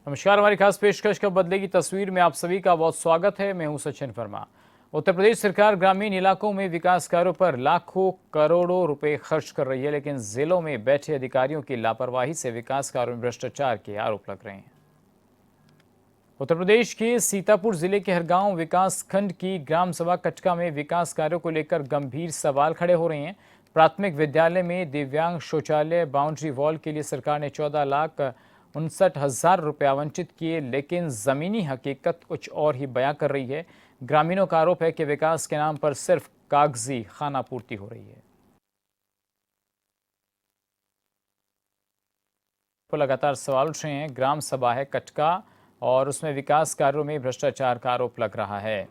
नमस्कार। हमारी खास पेशकश कब बदलेगी तस्वीर में आप सभी का बहुत स्वागत है। मैं हूं सचिन वर्मा। उत्तर प्रदेश सरकार ग्रामीण इलाकों में विकास कार्यों पर लाखों करोड़ों रुपए खर्च कर रही है, लेकिन जिलों में बैठे अधिकारियों की लापरवाही से विकास कार्यों में भ्रष्टाचार के आरोप लग रहे हैं। उत्तर प्रदेश के सीतापुर जिले के हरगांव विकास खंड की ग्राम सभा कटका में विकास कार्यों को लेकर गंभीर सवाल खड़े हो रहे हैं। प्राथमिक विद्यालय में दिव्यांग शौचालय बाउंड्री वॉल के लिए सरकार ने 14,59,000 रुपये आवंटित किए, लेकिन जमीनी हकीकत कुछ और ही बयां कर रही है। ग्रामीणों का आरोप है कि विकास के नाम पर सिर्फ कागजी खानापूर्ति हो रही है। लगातार सवाल उठ रहे हैं। ग्राम सभा है कटका और उसमें विकास कार्यों में भ्रष्टाचार का आरोप लग रहा है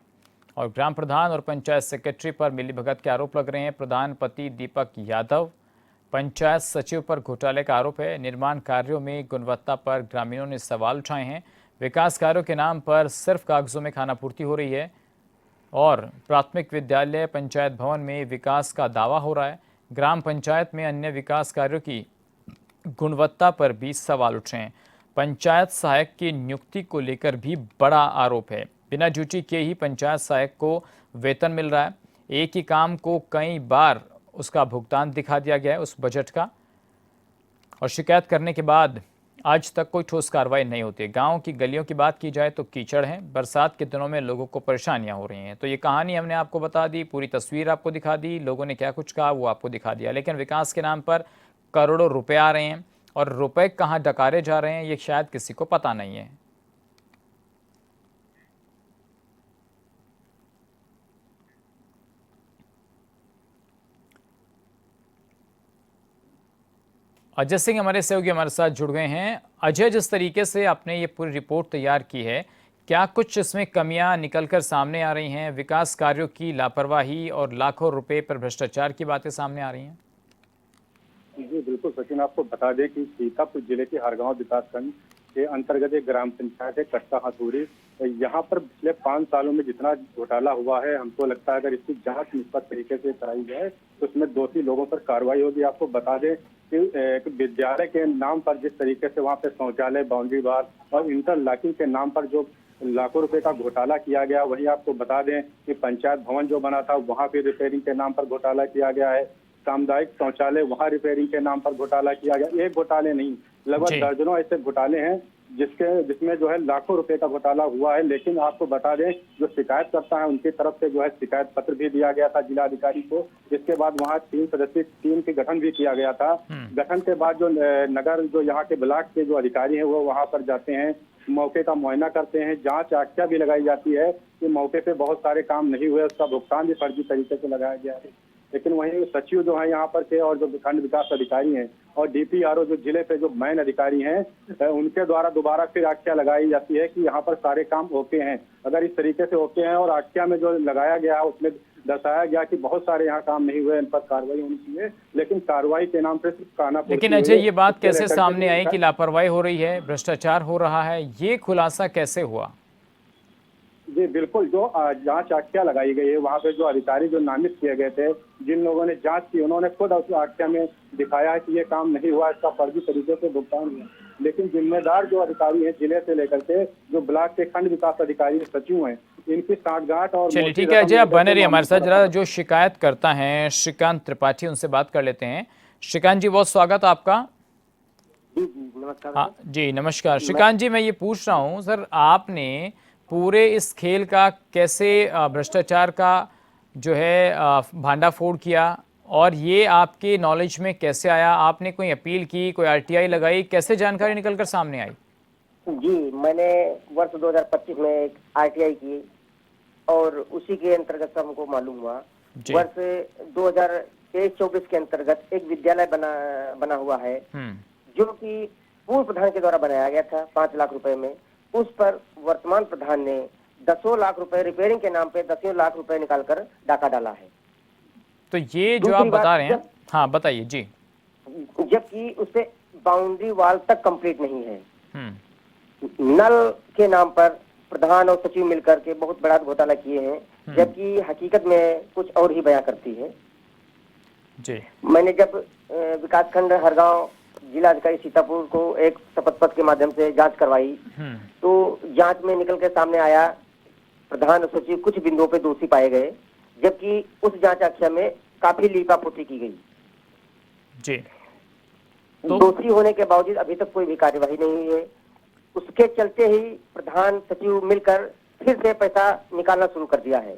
और ग्राम प्रधान और पंचायत सेक्रेटरी पर मिलीभगत के आरोप लग रहे हैं। प्रधान पति दीपक यादव, पंचायत सचिव पर घोटाले का आरोप है। निर्माण कार्यों में गुणवत्ता पर ग्रामीणों ने सवाल उठाए हैं। विकास कार्यों के नाम पर सिर्फ कागजों में खानापूर्ति हो रही है और प्राथमिक विद्यालय पंचायत भवन में विकास का दावा हो रहा है। ग्राम पंचायत में अन्य विकास कार्यों की गुणवत्ता पर भी सवाल उठ रहे हैं। पंचायत सहायक की नियुक्ति को लेकर भी बड़ा आरोप है। बिना ड्यूटी के ही पंचायत सहायक को वेतन मिल रहा है। एक ही काम को कई बार उसका भुगतान दिखा दिया गया है उस बजट का, और शिकायत करने के बाद आज तक कोई ठोस कार्रवाई नहीं होती। गांव की गलियों की बात की जाए तो कीचड़ है। बरसात के दिनों में लोगों को परेशानियां हो रही हैं। तो ये कहानी हमने आपको बता दी, पूरी तस्वीर आपको दिखा दी, लोगों ने क्या कुछ कहा वो आपको दिखा दिया, लेकिन विकास के नाम पर करोड़ों रुपए आ रहे हैं और रुपए कहां डकारे जा रहे हैं ये शायद किसी को पता नहीं है। अजय सिंह हमारे सहयोगी हमारे साथ जुड़ गए हैं। अजय, जिस तरीके से आपने ये पूरी रिपोर्ट तैयार की है, क्या कुछ इसमें कमियां निकलकर सामने आ रही हैं? विकास कार्यों की लापरवाही और लाखों रुपए पर भ्रष्टाचार की बातें सामने आ रही हैं। जी बिल्कुल सचिन, आपको बता दें कि सीतापुर जिले के हरगांव विकासखंड के अंतर्गत एक ग्राम पंचायत है कटका हथौड़ी। यहाँ पर पिछले 5 सालों में जितना घोटाला हुआ है, हमको लगता है अगर इसकी जांच निष्पक्ष तरीके से कराई जाए तो उसमें दोषी लोगों पर कार्रवाई होगी। आपको बता दें कि एक विद्यालय के नाम पर जिस तरीके से वहाँ पे शौचालय बाउंड्री वाल और इंटरलॉकिंग के नाम पर जो लाखों रुपए का घोटाला किया गया, वहीं आपको बता दें कि पंचायत भवन जो बना था वहाँ पे रिपेयरिंग के नाम पर घोटाला किया गया है। सामुदायिक शौचालय वहाँ रिपेयरिंग के नाम पर घोटाला किया गया। एक घोटाले नहीं, लगभग दर्जनों ऐसे घोटाले हैं जिसमें जो है लाखों रुपए का घोटाला हुआ है। लेकिन आपको बता दें, जो शिकायत करता है उनकी तरफ से जो है शिकायत पत्र भी दिया गया था जिलाधिकारी को। इसके बाद वहाँ 3 सदस्यीय टीम के गठन भी किया गया था। गठन के बाद जो नगर जो यहाँ के ब्लॉक के जो अधिकारी हैं वो वहाँ पर जाते हैं, मौके का मुआयना करते हैं, जांच आख्या भी लगाई जाती है कि मौके पे बहुत सारे काम नहीं हुए, उसका भुगतान भी फर्जी तरीके से लगाया गया है। लेकिन वहीं सचिव जो है यहाँ पर के और जो खंड विकास अधिकारी हैं और डीपीआरओ जो जिले पे जो मेन अधिकारी हैं, उनके द्वारा दोबारा फिर आख्या लगाई जाती है कि यहाँ पर सारे काम ओके हैं। अगर इस तरीके से ओके हैं और आख्या में जो लगाया गया है उसमें दर्शाया गया कि बहुत सारे यहाँ काम नहीं हुए, इन पर कार्रवाई होनी चाहिए, लेकिन कार्रवाई के नाम पे सिर्फ खानापूर्ति। लेकिन अजय, ये बात कैसे सामने आई कि लापरवाही हो रही है, भ्रष्टाचार हो रहा है, ये खुलासा कैसे हुआ? जी बिल्कुल, जो जांच आख्या लगाई गई है वहाँ पे जो अधिकारी जो नामित किए गए थे, जिन लोगों ने जांच की, उन्होंने खुद उस आख्या में दिखाया है कि ये काम नहीं हुआ, इसका फर्जी तरीके से भुगतान हुआ। लेकिन जिम्मेदार जो अधिकारी हैं जिले से लेकर के जो ब्लॉक के खंड विकास अधिकारी सचिव हैं, इनकी साठगांठ और चलिए ठीक है अजय, आप बने रहिए हमारे साथ। जरा जो शिकायत करता है श्रीकांत त्रिपाठी, उनसे बात कर लेते हैं। श्रीकांत जी, बहुत स्वागत आपका। नमस्कार। जी नमस्कार श्रीकांत जी, मैं ये पूछ रहा हूँ सर, आपने पूरे इस खेल का कैसे भ्रष्टाचार का जो है भांडाफोड़ किया और ये आपके नॉलेज में कैसे आया? आपने कोई अपील की, कोई आरटीआई लगाई, कैसे जानकारी निकलकर सामने आई? जी, मैंने वर्ष 2025 में एक आरटीआई की और उसी के अंतर्गत हमको मालूम हुआ। वर्ष 2023-24 के अंतर्गत एक विद्यालय बना हुआ है जो कि पूर्व प्रधान के द्वारा बनाया गया था 5 लाख रुपए में। उस पर वर्तमान प्रधान ने 10 लाख रुपए रिपेयरिंग के नाम पे 10 लाख रुपए निकालकर डाका डाला है। तो ये जो आप बता रहे हैं, हाँ बताइए जी। जबकि उससे बाउंड्री वाल तक कंप्लीट नहीं है। नल के नाम पर प्रधान और सचिव मिलकर के बहुत बड़ा घोटाला किए हैं, जबकि हकीकत में कुछ और ही बयां करती है। जी। मैंने जब विकासखंड हरगांव जिलाधिकारी सीतापुर को एक शपथ पत्र के माध्यम से जांच करवाई। तो जांच में निकल के सामने आया प्रधान सचिव कुछ बिंदुओं पे दोषी पाए गए, जबकि उस जांच आख्या में काफी लीपापोती की गई। जी। तो दोषी होने के बावजूद अभी तक कोई भी कार्यवाही नहीं हुई है। उसके चलते ही प्रधान सचिव मिलकर फिर से पैसा निकालना शुरू कर दिया है।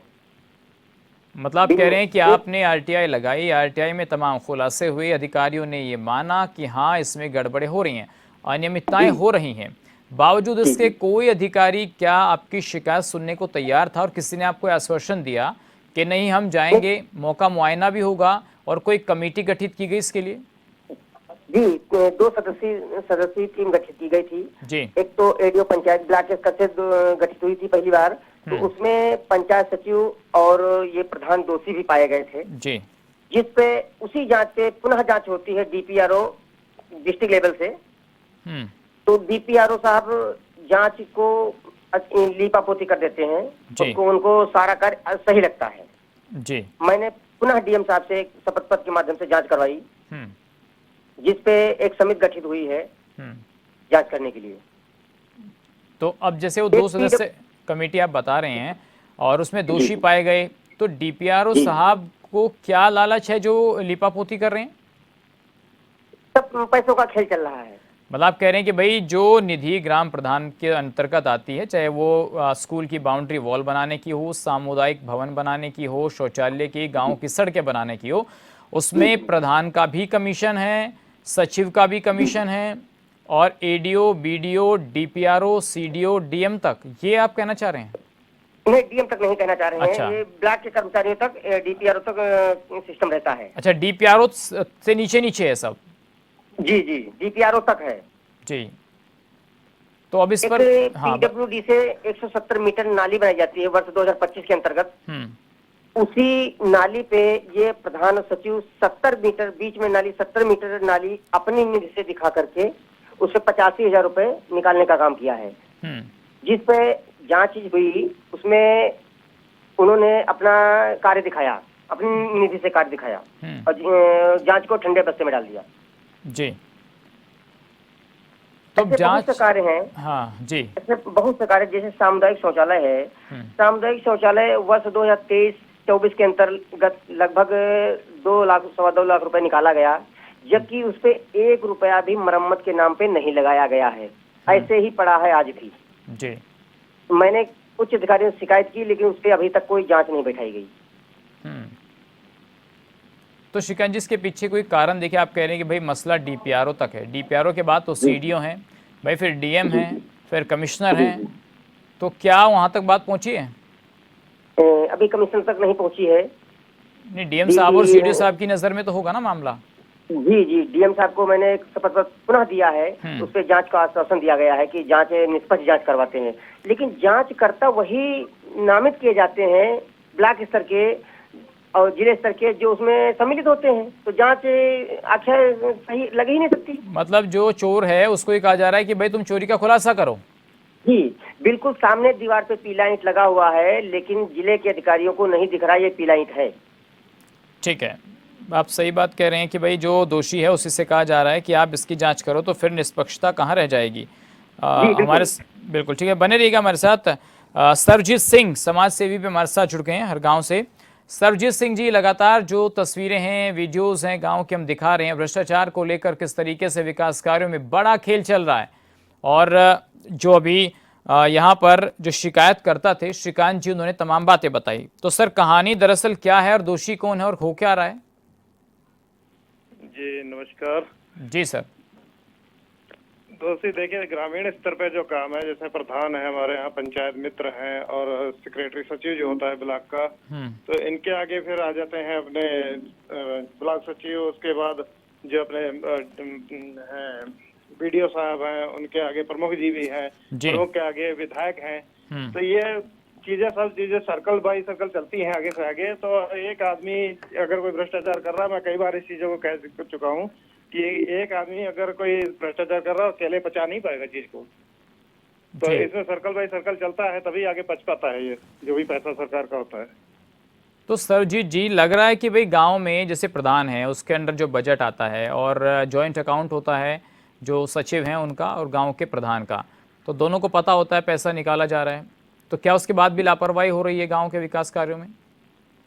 मतलब आप कह रहे हैं कि आपने आरटीआई लगाई, आरटीआई में तमाम खुलासे हुए, अधिकारियों ने ये माना कि हाँ इसमें गड़बड़ें हो रही हैं, अनियमितताएं हो रही हैं, बावजूद इसके कोई अधिकारी क्या आपकी शिकायत सुनने को तैयार था और किसी ने आपको आश्वासन दिया कि नहीं हम जाएंगे, मौका मुआयना भी होगा और कोई कमेटी गठित की गई इसके लिए? जी, 2 सदस्यीय टीम गठित की गई थी जी। एक तो एडीओ पंचायत ब्लॉक के स्तर से गठित हुई थी पहली बार, तो उसमें पंचायत सचिव और ये प्रधान दोषी भी पाए गए थे जी। जिसपे उसी जांच पे पुनः जांच होती है डीपीआरओ डिस्ट्रिक्ट लेवल से। तो डीपीआरओ साहब जांच को लीपापोती कर देते हैं, उनको सारा कार्य सही लगता है। जी। मैंने पुनः डीएम साहब से एक शपथ पत्र के माध्यम से जांच करवाई, जिसपे एक समिति गठित हुई है जांच करने के लिए। तो अब जैसे वो 2 सदस्य कमेटी आप बता रहे हैं और उसमें दोषी पाए गए, तो डीपीआरओ साहब को क्या लालच है जो लिपापोती कर रहे हैं? सब पैसों का खेल चल रहा है। मतलब आप कह रहे हैं कि भाई जो निधि ग्राम प्रधान के अंतर्गत आती है, चाहे वो स्कूल की बाउंड्री वॉल बनाने की हो, सामुदायिक भवन बनाने की हो, शौचालय की, गांव की सड़कें बनाने की हो, उसमें प्रधान का भी कमीशन है, सचिव का भी कमीशन है और ADO, BDO, DPRO, CDO, DM तक, ये आप कहना चाह रहे हैं? नहीं, डीएम तक नहीं कहना चाह रहे अच्छा। हैं, ये ब्लॉक के कर्मचारियों तक, डीपीआरओ तक सिस्टम रहता है। अच्छा, डीपीआरओ से नीचे नीचे है सब? जी जी, डीपीआरओ तक है जी। तो अब इस पर पीडब्ल्यूडी से 170 मीटर नाली बनाई जाती है वर्ष 2025 के अंतर्गत। उसी नाली पे ये प्रधान सचिव 70 मीटर बीच में नाली, 70 मीटर नाली अपनी निधि से दिखा करके उससे 85,000 रुपए निकालने का काम किया है। जिस पे जांच हुई उसमें उन्होंने अपना कार्य दिखाया, अपनी निधि से कार्य दिखाया और जांच को ठंडे बस्ते में डाल दिया। जी। तो बहुत से कार्य हैं। हाँ जी। ऐसे बहुत से कार्य, जैसे सामुदायिक शौचालय है। सामुदायिक शौचालय वर्ष 2023-24 के अंतर्गत लगभग 2 लाख रुपए निकाला गया, जबकि उस पे 1 रुपया भी मरम्मत के नाम पे नहीं लगाया गया है। ऐसे ही पड़ा है आज भी। जी। मैंने उच्च अधिकारियों से शिकायत की, लेकिन उस पर अभी तक कोई जांच नहीं बैठाई गई। तो शिकंजी इसके पीछे कोई कारण देखिए, आप कह रहे हैं कि भाई मसला डीपीआरओ तक है, डीपीआरओ के बाद तो सीडीओ हैं, भाई फिर डीएम हैं, फिर कमिश्नर हैं, तो क्या वहां तक बात पहुंची है? अभी कमिश्नर तक नहीं पहुंची है। नहीं, डीएम साहब और सीडीओ साहब की नजर में तो होगा ना मामला? जी जी, डीएम साहब को मैंने एक शपथ पत्र पुनः दिया है, उस पर जांच का आश्वासन दिया गया है कि जांच निष्पक्ष जांच करवाते हैं, लेकिन जांचकर्ता वही नामित किए जाते हैं ब्लॉक स्तर के और जिले स्तर के जो उसमें सम्मिलित होते हैं, तो जांच आखिर सही लग ही नहीं सकती। मतलब जो चोर है उसको ये कहा जा रहा है कि भाई तुम चोरी का खुलासा करो। जी बिल्कुल, सामने दीवार पे पीला ईंट लगा हुआ है, लेकिन जिले के अधिकारियों को नहीं दिख रहा ये पीला ईंट है। ठीक है, आप सही बात कह रहे हैं कि भाई जो दोषी है उसी से कहा जा रहा है कि आप इसकी जांच करो, तो फिर निष्पक्षता कहाँ रह जाएगी? हमारे बिल्कुल ठीक है, बने रहिएगा हमारे साथ। सरजीत सिंह समाज सेवी पे हमारे साथ जुड़ गए हैं हर गांव से। सरजीत सिंह जी, लगातार जो तस्वीरें हैं, वीडियोस हैं गांव के हम दिखा रहे हैं, भ्रष्टाचार को लेकर किस तरीके से विकास कार्यों में बड़ा खेल चल रहा है, और जो अभी यहाँ पर जो शिकायतकर्ता थे श्रीकांत जी, उन्होंने तमाम बातें बताई। तो सर, कहानी दरअसल क्या है और दोषी कौन है और हो क्या रहा है? जी नमस्कार। जी सर। दोषी देखिए, ग्रामीण स्तर पे जो काम है, जैसे प्रधान है हमारे यहाँ, पंचायत मित्र हैं और सेक्रेटरी सचिव जो होता है ब्लॉक का, तो इनके आगे फिर आ जाते हैं अपने ब्लॉक सचिव, उसके बाद जो अपने बीडीओ साहब हैं, उनके आगे प्रमुख जी भी हैं, प्रमुख के आगे विधायक हैं। तो ये सब चीजें सर्कल बाई सर्कल चलती हैं आगे से आगे। तो एक आदमी अगर कोई भ्रष्टाचार कर रहा है, मैं कई बार इस चीजों को कह चुका हूँ कि एक आदमी अगर कोई भ्रष्टाचार कर रहा है अकेले पचा नहीं पाएगा चीज को। तो इसमें सर्कल बाई सर्कल चलता है, तभी आगे पच पाता है ये जो भी पैसा सरकार का होता है। तो सरजीत जी, लग रहा है कि भाई गांव में जैसे प्रधान है उसके अंडर जो बजट आता है और जॉइंट अकाउंट होता है जो सचिव हैं उनका और गांव के प्रधान का, तो दोनों को पता होता है पैसा निकाला जा रहा है, तो क्या उसके बाद भी लापरवाही हो रही है गांव के विकास कार्यों में?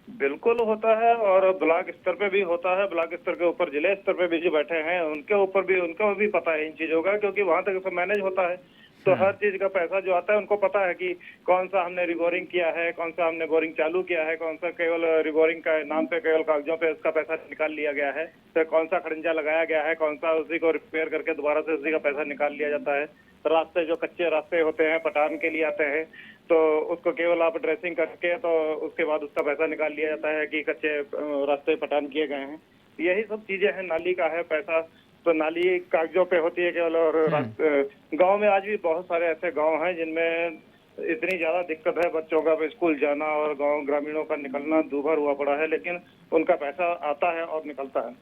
बिल्कुल होता है, और ब्लॉक स्तर पे भी होता है। ब्लॉक स्तर के ऊपर जिले स्तर पे भी जो बैठे हैं उनके ऊपर भी, उनको भी पता है इन चीजों का, क्योंकि वहां तक सब मैनेज होता है। तो हर चीज का पैसा जो आता है उनको पता है कि कौन सा हमने रिबोरिंग किया है, कौन सा हमने बोरिंग चालू किया है, कौन सा केवल रिबोरिंग का नाम पे केवल कागजों पे उसका पैसा निकाल लिया गया है, तो कौन सा खड़ंजा लगाया गया है, कौन सा उसी को रिपेयर करके दोबारा से उसी का पैसा निकाल लिया जाता है। रास्ते जो कच्चे रास्ते होते हैं पटान के लिए आते हैं, तो उसको केवल आप ड्रेसिंग करके तो उसके बाद उसका पैसा निकाल लिया जाता है कि कच्चे रास्ते पटान किए गए हैं। यही सब चीजें हैं। नाली का है पैसा, तो नाली कागजों पे होती है केवल। और गांव में आज भी बहुत सारे ऐसे गांव हैं जिनमें इतनी ज्यादा दिक्कत है बच्चों का स्कूल जाना, और गांव ग्रामीणों का निकलना दूभर हुआ पड़ा है, लेकिन उनका पैसा आता है और निकलता है।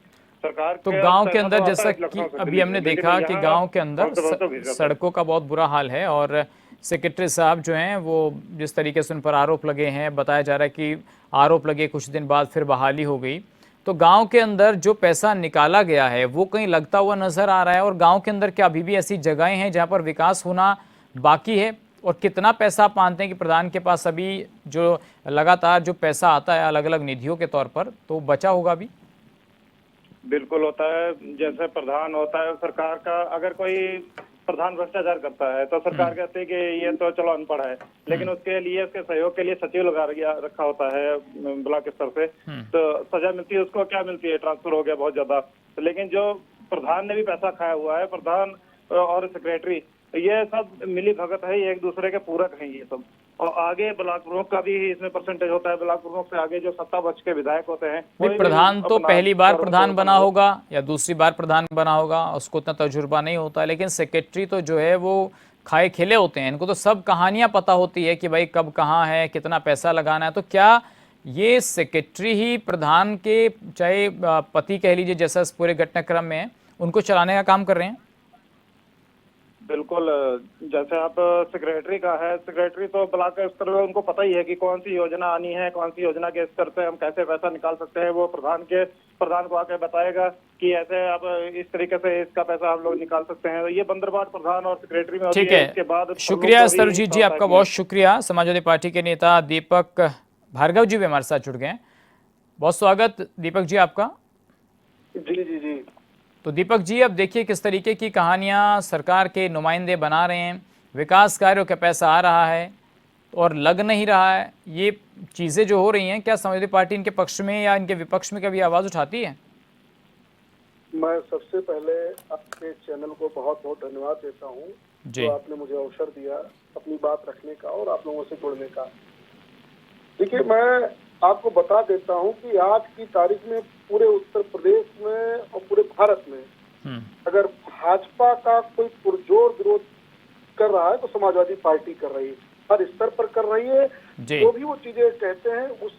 सरकार तो गांव के अंदर जैसा कि अभी हमने देखा कि गांव के अंदर सड़कों का बहुत बुरा हाल है, और सेक्रेटरी साहब जो हैं वो जिस तरीके से उन पर आरोप लगे हैं, बताया जा रहा है कि आरोप लगे कुछ दिन बाद फिर बहाली हो गई, तो गांव के अंदर जो पैसा निकाला गया है वो कहीं लगता हुआ नजर आ रहा है? और गांव के अंदर क्या अभी भी ऐसी जगहें हैं जहां पर विकास होना बाकी है? और कितना पैसा आप मानते हैं कि प्रधान के पास अभी जो लगातार जो पैसा आता है अलग अलग निधियों के तौर पर, तो बचा होगा अभी? बिल्कुल होता है। जैसे प्रधान होता है सरकार का, अगर कोई प्रधान भ्रष्टाचार करता है तो सरकार कहती है कि ये तो चलो अनपढ़ है, लेकिन उसके लिए, उसके सहयोग के लिए सचिव लगा रखा होता है ब्लॉक स्तर से, तो सजा मिलती है उसको। क्या मिलती है? ट्रांसफर हो गया बहुत ज्यादा। लेकिन जो प्रधान ने भी पैसा खाया हुआ है, प्रधान और सेक्रेटरी, ये सब मिली भगत है, ये एक दूसरे के पूरक हैं ये सब। और आगे ब्लॉक प्रमुख का भी इसमें परसेंटेज होता है। ब्लॉक प्रमुख से आगे जो सत्ता पक्ष के विधायक होते हैं, प्रधान तो पहली बार प्रधान बना होगा या दूसरी बार प्रधान बना होगा, उसको उतना तजुर्बा नहीं होता, लेकिन सेक्रेटरी तो जो है वो खाए खेले होते हैं, इनको तो सब कहानियां पता होती है कि भाई कब कहाँ है, कितना पैसा लगाना है। तो क्या ये सेक्रेटरी ही प्रधान के, चाहे पति कह लीजिए जैसा इस पूरे घटनाक्रम में है, उनको चलाने का काम कर रहे हैं? बिल्कुल। जैसे आप सेक्रेटरी का है, सेक्रेटरी तो ब्लॉक स्तर पे उनको पता ही है कि कौन सी योजना आनी है, कौन सी योजना के स्तर से हम कैसे पैसा निकाल सकते हैं। वो प्रधान को आके बताएगा कि ऐसे आप इस तरीके से इसका पैसा हम लोग निकाल सकते हैं। ये बंदरबाट प्रधान और सेक्रेटरी में होती है। इसके बाद शुक्रिया सरजीत जी, आपका बहुत शुक्रिया। समाजवादी पार्टी के नेता दीपक भार्गव जी भी हमारे साथ जुड़ गए हैं। बहुत स्वागत दीपक जी आपका। जी जी जी। तो दीपक जी, अब देखिए किस तरीके की कहानियां सरकार के नुमाइंदे बना रहे हैं, विकास कार्यों का पैसा आ रहा है और लग नहीं रहा है। ये चीज़ें जो हो रही हैं, क्या समाजवादी पार्टी इनके पक्ष में या इनके विपक्ष में कभी आवाज़ उठाती है? मैं सबसे पहले आपके चैनल को बहुत बहुत धन्यवाद देता हूँ जो आपने मुझे अवसर दिया अपनी बात रखने का और आप लोगों से जुड़ने का। देखिए, मैं आपको बता देता हूं कि आज की तारीख में पूरे उत्तर प्रदेश में और पूरे भारत में अगर भाजपा का कोई पुरजोर विरोध कर रहा है तो समाजवादी पार्टी कर रही है, हर स्तर पर कर रही है। जो भी वो चीजें कहते हैं उस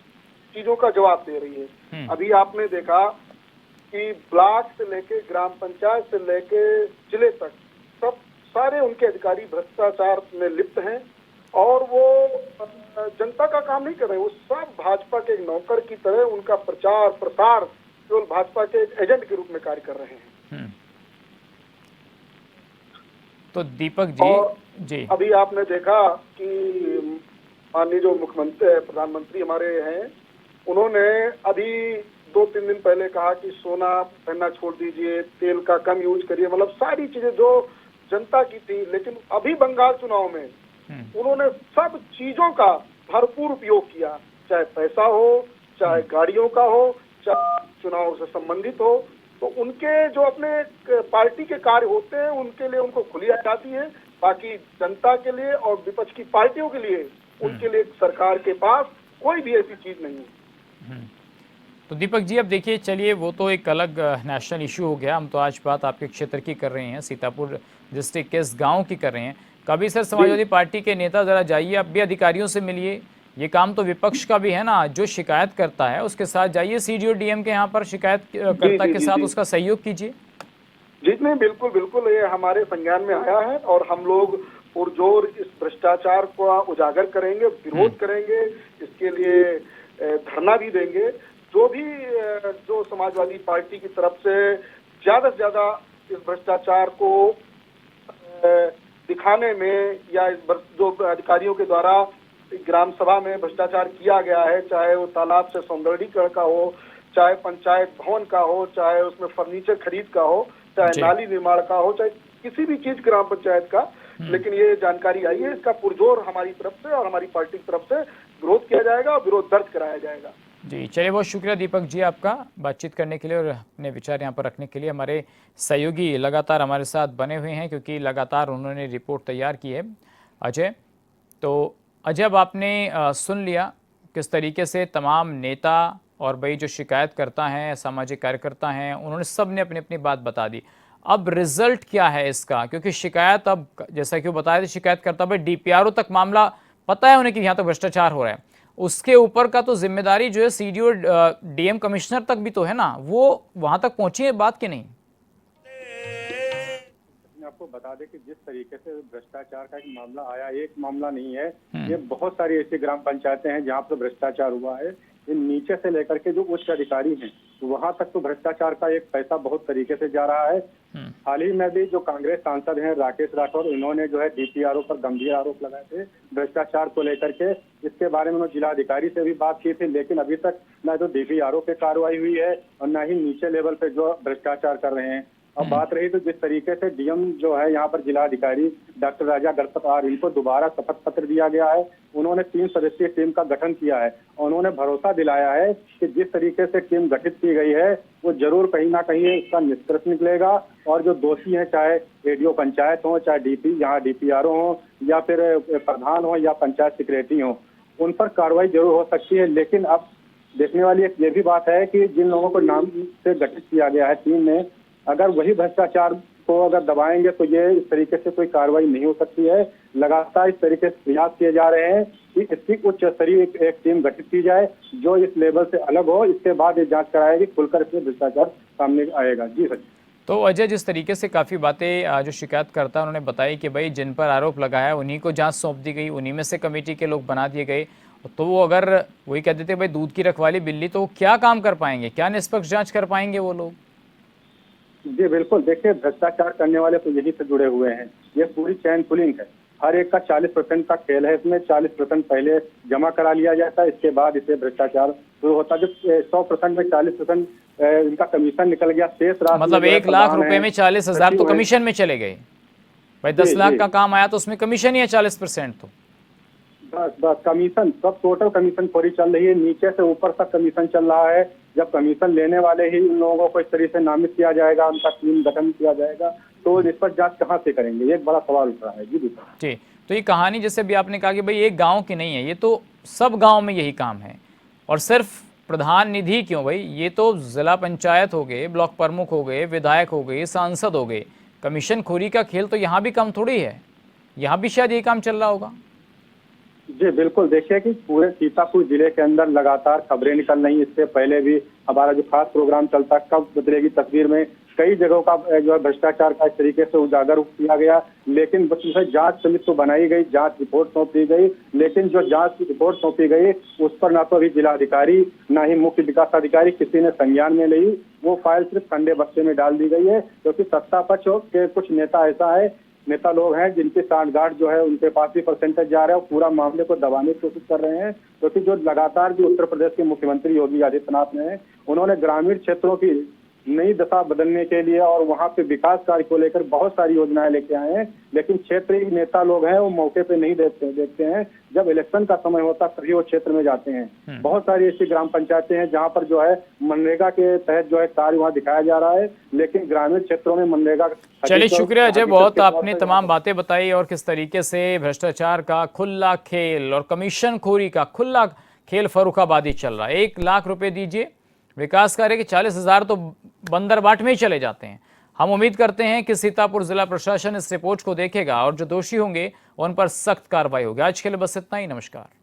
चीजों का जवाब दे रही है। अभी आपने देखा कि ब्लॉक से लेके ग्राम पंचायत से लेके जिले तक सब सारे उनके अधिकारी भ्रष्टाचार में लिप्त हैं, और वो जनता का काम नहीं कर रहे, वो सब भाजपा के नौकर की तरह उनका प्रचार प्रसार केवल भाजपा के एजेंट के रूप में कार्य कर रहे हैं। तो दीपक जी अभी आपने देखा कि माननीय जो मुख्यमंत्री प्रधानमंत्री हमारे हैं, उन्होंने अभी 2-3 दिन पहले कहा कि सोना पहनना छोड़ दीजिए, तेल का कम यूज करिए, मतलब सारी चीजें जो जनता की थी। लेकिन अभी बंगाल चुनाव में उन्होंने सब चीजों का भरपूर उपयोग किया, चाहे पैसा हो, चाहे गाड़ियों का हो, चाहे चुनाव से संबंधित हो। तो उनके जो अपने पार्टी के कार्य होते हैं उनके लिए उनको खुली आजादी है, बाकी जनता के लिए और विपक्ष की पार्टियों के लिए उनके लिए सरकार के पास कोई भी ऐसी चीज नहीं है। तो दीपक जी, अब देखिए, चलिए वो तो एक अलग नेशनल इशू हो गया, हम तो आज बात आपके क्षेत्र की कर रहे हैं, सीतापुर डिस्ट्रिक्ट के इस गाँव की कर रहे हैं। कभी सर समाजवादी पार्टी के नेता जरा जाइए, अब भी अधिकारियों से मिलिए, ये काम तो विपक्ष का भी है ना, जो शिकायत करता है उसके साथ जाइए, सीडीओ डीएम के यहाँ पर शिकायत कर्ता के साथ उसका सहयोग कीजिए। जी नहीं, बिल्कुल बिल्कुल, ये हमारे संज्ञान में आया है और हम लोग पुरजोर इस भ्रष्टाचार को उजागर करेंगे, विरोध करेंगे। इसके लिए धरना भी देंगे। जो भी जो समाजवादी पार्टी की तरफ से ज्यादा इस भ्रष्टाचार को दिखाने में या जो अधिकारियों के द्वारा ग्राम सभा में भ्रष्टाचार किया गया है, चाहे वो तालाब से सौंदर्यीकरण का हो, चाहे पंचायत भवन का हो, चाहे उसमें फर्नीचर खरीद का हो, चाहे नाली निर्माण का हो, चाहे किसी भी चीज ग्राम पंचायत का, लेकिन ये जानकारी आई है, इसका पुरजोर हमारी तरफ से और हमारी पार्टी की तरफ से विरोध किया जाएगा और विरोध दर्ज कराया जाएगा। जी चलिए, बहुत शुक्रिया दीपक जी आपका बातचीत करने के लिए और अपने विचार यहाँ पर रखने के लिए। हमारे सहयोगी लगातार हमारे साथ बने हुए हैं क्योंकि लगातार उन्होंने रिपोर्ट तैयार की है। अजय, तो अजय अब आपने सुन लिया किस तरीके से तमाम नेता और भाई जो शिकायत करता है, सामाजिक कार्यकर्ता हैं, उन्होंने सब ने अपनी अपनी बात बता दी। अब रिजल्ट क्या है इसका, क्योंकि शिकायत अब जैसा कि वो बताया था, शिकायत करता भाई डीपीआरओ तक मामला पता है उन्हें कि यहाँ तक भ्रष्टाचार हो रहा है, उसके ऊपर का तो जिम्मेदारी जो है सीडीओ डीएम कमिश्नर तक भी तो है ना, वो वहां तक पहुंची है बात की नहीं। आपको बता दें कि जिस तरीके से भ्रष्टाचार का एक मामला आया, एक मामला नहीं है, ये बहुत सारी ऐसी ग्राम पंचायतें हैं जहां पर भ्रष्टाचार हुआ है। ये नीचे से लेकर के जो उच्च अधिकारी हैं वहां तक तो भ्रष्टाचार का एक पैसा बहुत तरीके से जा रहा है। हाल ही में भी जो कांग्रेस सांसद हैं राकेश राठौर, इन्होंने जो है डीपीआरओ पर गंभीर आरोप लगाए थे भ्रष्टाचार को लेकर के। इसके बारे में उन्होंने जिलाधिकारी से भी बात की थी, लेकिन अभी तक न तो डीपीआरओ पे कार्रवाई हुई है और न ही नीचे लेवल पे जो भ्रष्टाचार कर रहे हैं। अब बात रही तो जिस तरीके से डीएम जो है यहाँ पर जिलाधिकारी डॉक्टर राजा गढ़पतार, इनको दोबारा शपथ पत्र दिया गया है। उन्होंने 3 सदस्यीय टीम का गठन किया है और उन्होंने भरोसा दिलाया है कि जिस तरीके से टीम गठित की गई है वो जरूर कहीं ना कहीं इसका निष्कर्ष निकलेगा और जो दोषी हैं, चाहे एडीओ पंचायत हो, चाहे यहाँ डीपीआरओ हो, या फिर प्रधान हो या पंचायत सेक्रेटरी हो, उन पर कार्रवाई जरूर हो सकती है। लेकिन अब देखने वाली एक ये भी बात है कि जिन लोगों को नाम से गठित किया गया है टीम में, अगर वही भ्रष्टाचार को अगर दबाएंगे तो ये इस तरीके से कोई कार्रवाई नहीं हो सकती है। लगातार इस तरीके से प्रयास किए जा रहे हैं कि इसकी उच्च स्तरीय एक टीम गठित की जाए जो इस लेवल से अलग हो, इसके बाद ये जांच कराएगी, खुलकर इसमें भ्रष्टाचार सामने आएगा। जी सर। तो अजय, जिस तरीके से काफ़ी बातें जो शिकायतकर्ता उन्होंने बताई कि भाई जिन पर आरोप लगाया उन्हीं को जांच सौंप दी गई, उन्हीं में से कमेटी के लोग बना दिए गए, तो वो अगर वही कह देते भाई दूध की रखवाली बिल्ली, तो वो क्या काम कर पाएंगे, क्या निष्पक्ष जांच कर पाएंगे वो लोग? जी बिल्कुल, देखिए भ्रष्टाचार करने वाले तो यही से जुड़े हुए हैं। ये पूरी चैन पुलिंग है, हर एक का 40% का खेल है। इसमें 40% पहले जमा करा लिया जाता है, इसके बाद इसे भ्रष्टाचार शुरू होता है। जब 100% में 40% इनका कमीशन निकल गया, शेष राशि मतलब 1 लाख रुपए में 40,000 तो कमीशन में चले गए भाई। 10 लाख का काम आया तो उसमें कमीशन ही है 40%। तो बस कमीशन, सब टोटल कमीशन खोरी चल रही है, नीचे से ऊपर तक कमीशन चल रहा है। जब कमीशन लेने वाले ही उन लोगों को इस तरीके से नामित किया जाएगा, उनका टीम गठन किया जाएगा, तो इस पर जांच कहाँ से करेंगे, ये एक बड़ा सवाल उठ रहा है। जी, तो ये कहानी जैसे भी आपने कहा कि भाई एक गांव की नहीं है, ये तो सब गांव में यही काम है। और सिर्फ प्रधान निधि क्यों भाई, ये तो जिला पंचायत हो गए, ब्लॉक प्रमुख हो गए, विधायक हो गए, सांसद हो गए। कमीशन खोरी का खेल तो यहाँ भी कम थोड़ी है, यहाँ भी शायद यही काम चल रहा होगा। जी बिल्कुल, देखिए कि पूरे सीतापुर जिले के अंदर लगातार खबरें निकल रही। इससे पहले भी हमारा जो खास प्रोग्राम चलता है कब बदलेगी तस्वीर में, कई जगहों का जो है भ्रष्टाचार का इस तरीके से उजागर किया गया। लेकिन जांच समिति तो बनाई गई, जांच रिपोर्ट सौंप दी गई, लेकिन जो जांच रिपोर्ट सौंपी गई उस पर ना तो अभी जिलाधिकारी ना ही मुख्य विकास अधिकारी किसी ने संज्ञान में ली। वो फाइल सिर्फ ठंडे बक्से में डाल दी गई है, क्योंकि सत्ता पक्ष के कुछ नेता ऐसा है, नेता लोग हैं जिनके सांठगांठ जो है उनके पास भी परसेंटेज जा रहा है और पूरा मामले को दबाने की कोशिश कर रहे हैं। क्योंकि जो लगातार जो उत्तर प्रदेश के मुख्यमंत्री योगी आदित्यनाथ ने, उन्होंने ग्रामीण क्षेत्रों की नई दशा बदलने के लिए और वहां पे विकास कार्य को लेकर बहुत सारी योजनाएं लेके आए हैं, लेकिन क्षेत्रीय नेता लोग हैं वो मौके पे नहीं देखते हैं। जब इलेक्शन का समय होता तभी वो क्षेत्र में जाते हैं। बहुत सारी ऐसी ग्राम पंचायतें हैं जहां पर जो है मनरेगा के तहत जो है कार्य वहां दिखाया जा रहा है, लेकिन ग्रामीण क्षेत्रों में मनरेगा। चलिए शुक्रिया अजय, बहुत आपने तमाम बातें बताई और किस तरीके से भ्रष्टाचार का खुला खेल और कमीशन खोरी का खुला खेल फर्रुखाबादी चल रहा है। 1 लाख रुपए दीजिए, विकास कार्य के 40,000 तो बंदर बाट में ही चले जाते हैं। हम उम्मीद करते हैं कि सीतापुर जिला प्रशासन इस रिपोर्ट को देखेगा और जो दोषी होंगे उन पर सख्त कार्रवाई होगी। आज के लिए बस इतना ही, नमस्कार।